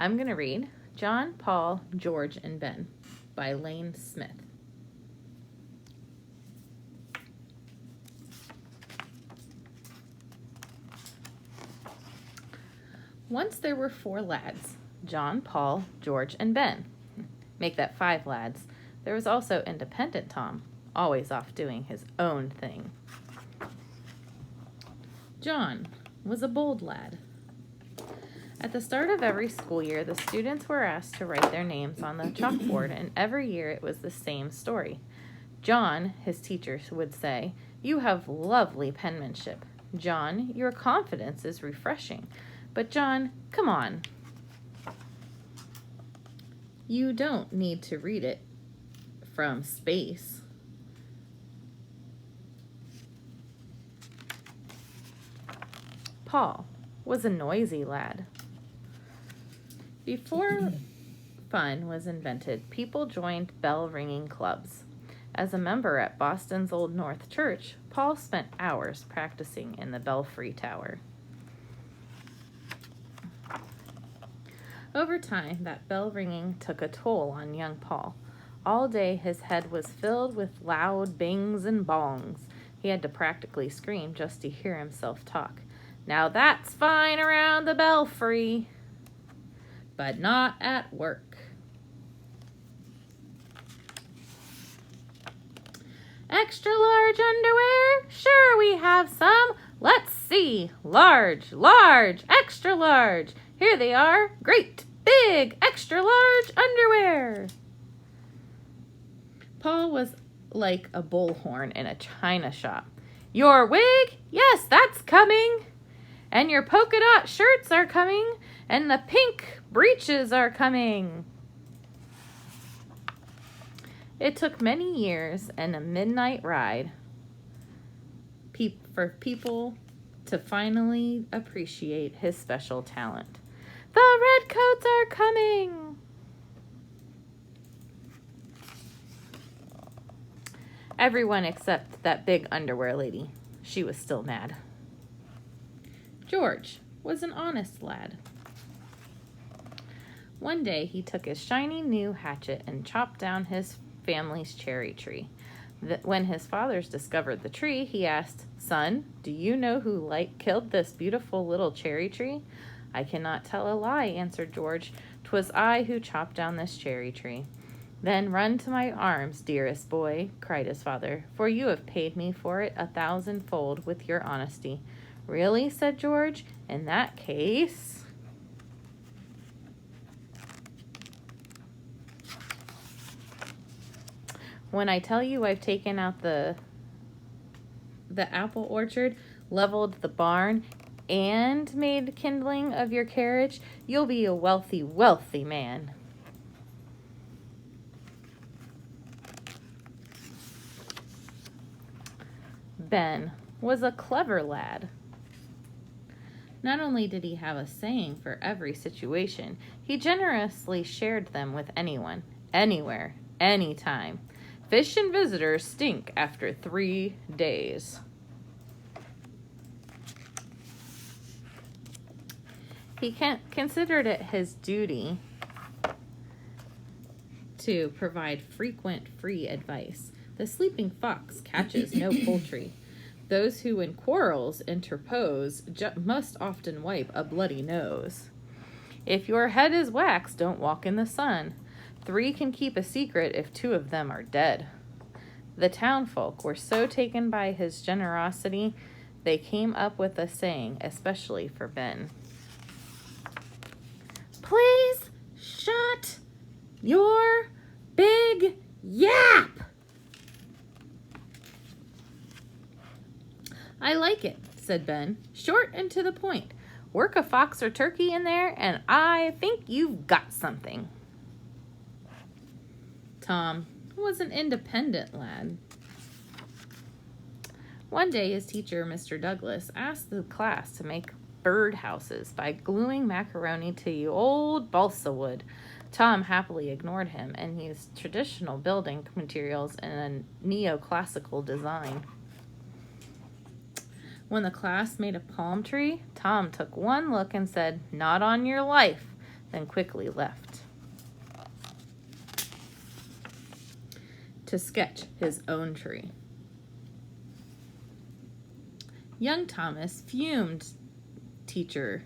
I'm going to read John, Paul, George, and Ben by Lane Smith. Once there were 4 lads, John, Paul, George, and Ben. Make that 5 lads. There was also independent Tom, always off doing his own thing. John was a bold lad. At the start of every school year, the students were asked to write their names on the chalkboard, and every year it was the same story. John, his teachers would say, "You have lovely penmanship. John, your confidence is refreshing. But John, come on. You don't need to read it from space." Paul was a noisy lad. Before fun was invented, people joined bell-ringing clubs. As a member at Boston's Old North Church, Paul spent hours practicing in the belfry tower. Over time, that bell ringing took a toll on young Paul. All day his head was filled with loud bings and bongs. He had to practically scream just to hear himself talk. "Now that's fine around the belfry, but not at work." "Extra large underwear? Sure, we have some. Let's see. Large, large, extra large. Here they are. Great, big, extra large underwear." Paul was like a bullhorn in a china shop. "Your wig? Yes, that's coming. And your polka dot shirts are coming. And the pink breeches are coming." It took many years and a midnight ride for people to finally appreciate his special talent. "The redcoats are coming." Everyone except that big underwear lady. She was still mad. George was an honest lad. One day he took his shiny new hatchet and chopped down his family's cherry tree. When his fathers discovered the tree, he asked, "Son, do you know who killed this beautiful little cherry tree?" "I cannot tell a lie," answered George. "'Twas I who chopped down this cherry tree." "Then run to my arms, dearest boy," cried his father, "for you have paid me for it 1,000-fold with your honesty." "Really?" said George. "In that case..." "When I tell you I've taken out the apple orchard, leveled the barn, and made kindling of your carriage, you'll be a wealthy, wealthy man." Ben was a clever lad. Not only did he have a saying for every situation, he generously shared them with anyone, anywhere, anytime. "Fish and visitors stink after 3 days." He considered it his duty to provide frequent free advice. The sleeping fox catches no poultry. Those who in quarrels interpose must often wipe a bloody nose. If your head is wax, don't walk in the sun. 3 can keep a secret if 2 of them are dead. The townfolk were so taken by his generosity, they came up with a saying, especially for Ben. "Please shut your big yap." "I like it," said Ben. "Short and to the point. Work a fox or turkey in there, and I think you've got something." Tom was an independent lad. One day his teacher, Mr. Douglas, asked the class to make bird houses by gluing macaroni to old balsa wood. Tom happily ignored him and used traditional building materials in a neoclassical design. When the class made a palm tree, Tom took one look and said, "Not on your life. then quickly left to sketch his own tree. Young Thomas fumed. Teacher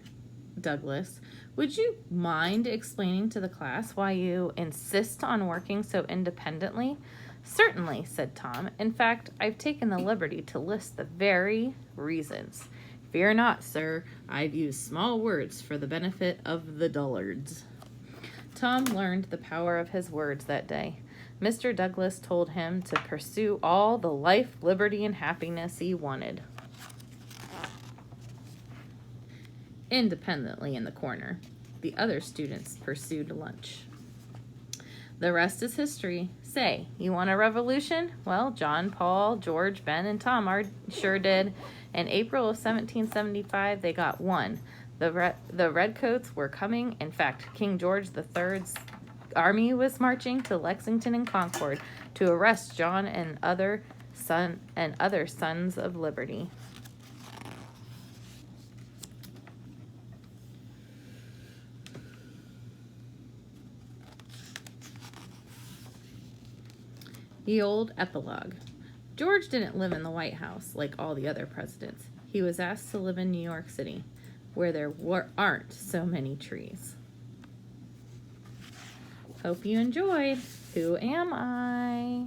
Douglas, would you mind explaining to the class why you insist on working so independently? Certainly, said Tom. In fact, I've taken the liberty to list the very reasons. Fear not, sir. I've used small words for the benefit of the dullards. Tom learned the power of his words that day. Mr. Douglas told him to pursue all the life, liberty, and happiness he wanted. Independently in the corner, the other students pursued lunch. The rest is history. Say, you want a revolution? Well, John, Paul, George, Ben, and Tom sure did. In April of 1775, they got one. The Redcoats were coming. In fact, King George III's army was marching to Lexington and Concord to arrest John and other sons of liberty. The old epilogue. George didn't live in the White House like all the other presidents. He was asked to live in New York City, where there aren't so many trees. Hope you enjoyed. Who am I?